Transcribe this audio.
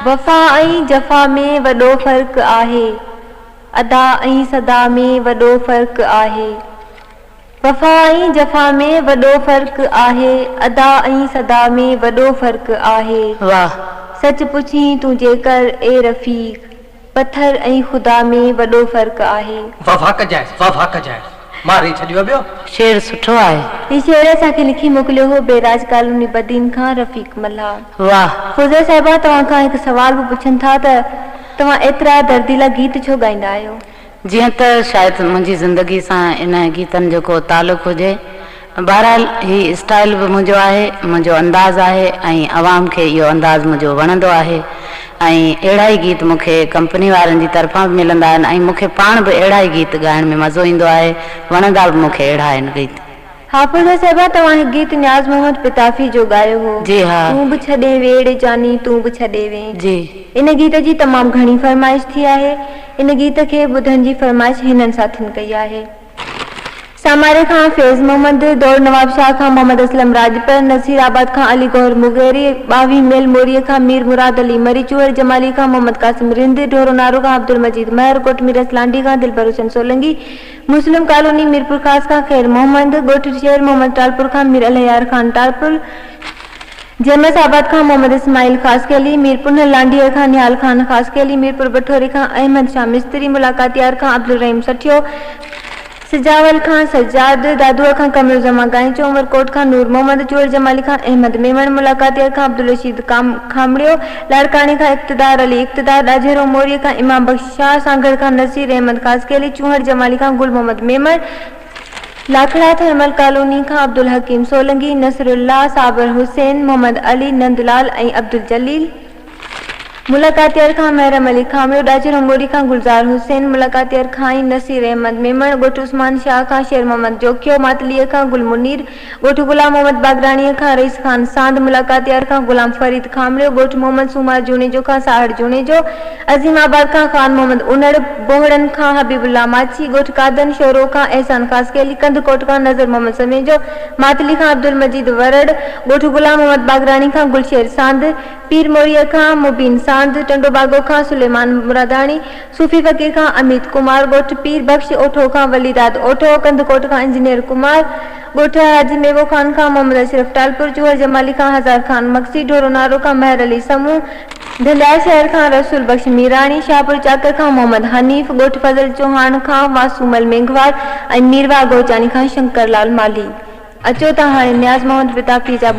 वफ़ा ऐं जफ़ा में वॾो फ़र्क़ु आहे, अदा ऐं सदा में वॾो फ़र्क़ु आहे। वफ़ा ऐं जफ़ा में वॾो फ़र्क़ु आहे, अदा ऐं सदा में वॾो फ़र्क़ु आहे। वाह। सच पुछी तूं जेकर ए रफ़ीक, पत्थर ऐं ख़ुदा में वॾो फ़र्क़ु आहे। वफ़ा कजाए मारे छॾियो ॿियो। शेर सुठो आहे। ही शेर असांखे लिखी मोकिलियो हो बेराज कॉलोनी बदीन खां रफ़ीक मल्हा। वाह। फ़ुज़ैल साहिबा, तव्हां खां हिकु सवाल बि पुछनि था त तव्हां एतिरा दर्दीला गीत छो ॻाईंदा आहियो? जीअं त शायदि मुंहिंजी ज़िंदगी सां इन गीतनि जो को तालुक़ हुजे। बहरहाल ही स्टाइल बि मुंहिंजो आहे, मुंहिंजो अंदाज़ आहे ऐं अवाम खे इहो अंदाज़ मुंहिंजो वणंदो आहे ऐं अहिड़ा ई गीत मूंखे कंपनी वारनि जी तरफ़ां बि मिलंदा आहिनि ऐं मूंखे पाण बि अहिड़ा ई गीत ॻाइण में मज़ो ईंदो आहे। वणंदा बि मूंखे अहिड़ा आहिनि गीत। हाफ़िज़ साहिबा, तव्हां हिकु गीत न्याज़ मोहम्मद पिताफ़ी जो ॻायो हो। जी हा। तूं बि छॾे वेड़ जानी, तूं बि छॾे वे। जी। इन गीत जी तमामु घणी फरमाइश थी आहे। इन गीत खे ॿुधण जी फरमाइश हिननि साथियुनि कई आहे। सामारे खां फैज़ मोहम्मद, दौर नवाब शाह खां मोहम्मद असलम राजपर, नसीराबाद खां अली गौहर मुगेरी, 22 मेल मोरीअ खां मीर मुराद अली मरी, चूहर जमाली खां मोहम्मद कासिम रिंद, ढोरो नारो खां अब्दुल मजीद महर, कोट मीरस लांडी खां दिलबर हुसैन सोलंगी, मुस्लिम कॉलोनी मीरपुर खास खां खैर मोहम्मद, गोठ शहर मोहम्मद टालपुर खां मीर अलयार खान टालपुर, जेमस आबाद खां मोहम्मद इस्माइल खास के अली, मीरपुर लांडीअ खां निहाल खान खास के अली, मीरपुर बठोरी खां अहमद शाह मिस्त्री, मुलाकातियार खां अब्दुल रहीम सठियो, सिजावल खां सज्जाद, दादुआ खां कमर जमा गांचो, उमरकोट खां नूर मोहम्मद, चूहर जमाली खां अहमद मेमन, मुलाकातियार खां अब्दुल रशीद खामड़ियो, लाड़कानी खां इक़्तिदार अली इक़्तिदार, डाझेरो मोरी खां इमाम बख्श शाह, सांगड़ खां नसीर अहमद खास के अली, चूहर जमाली खां गुल मोहम्मद मेमन, लाखड़ा थर्मल कॉलोनी खां अब्दुल हकीम सोलंगी, नसरुल्लाह, साबर हुसैन, मोहम्मद अली, नंदलाल ऐं अब्दुल जलील, मुलाकातियार खां महरम अली खामियो, डाचर मोरी खां गुलजार हुसैन, मुलाकातियार खां नसीर अहमद मेमन, गोठ उस्मान शाह खां शेर मोहम्मद जोखियो, मातलीअ खां गुल मुनीर, गोठ गुलाम मोहम्मद बागराणीअ खां रईस खान सांद, मुलाकातियार खां गुलाम फरीद खामड़ियो, गोठ मोहम्मद सूमार जूनेजो खां साहड़ जूनेजो, अजीमाबाद खां खान मोहम्मद उनड़, बोहड़न खां हबीबुल्लाह माची, गोठ कादन शोरो खां एहसान खास के अली, कंदकोट खां नजर मोहम्मद समेजो, मातली खां अब्दुल मजीद वरड़, गोठ गुलाम मोहम्मद बागराणी खां गुलशेर सांद, पीर मोरिया खां मुबीन सांद, टंडो बागो खां सुलेमान मुरादानी, सूफी फकीर खां अमित कुमार, गोठ पीर बख्श ओठो खां वलीदाद ओठो, कंदकोट खां इंजीनियर कुमार, गोठ हाजी मेवो खान खां मोहम्मद अशरफ टालपुर, चूहर जमाली खां हजार खान मक्सी, ढोरो नारो खां महर अली समूह, ढंढार शहर खां रसूल बख्श मीरानी, शाहपुर चाकर खां मोहम्मद हनीफ, गोठ फजल चौहान खां वासूमल मेंघवार ऐं मीरवा गोचानी खां शंकर लाल माली। अचो त हाणे न्याज़ मोहम्मद पिताफ़ी जा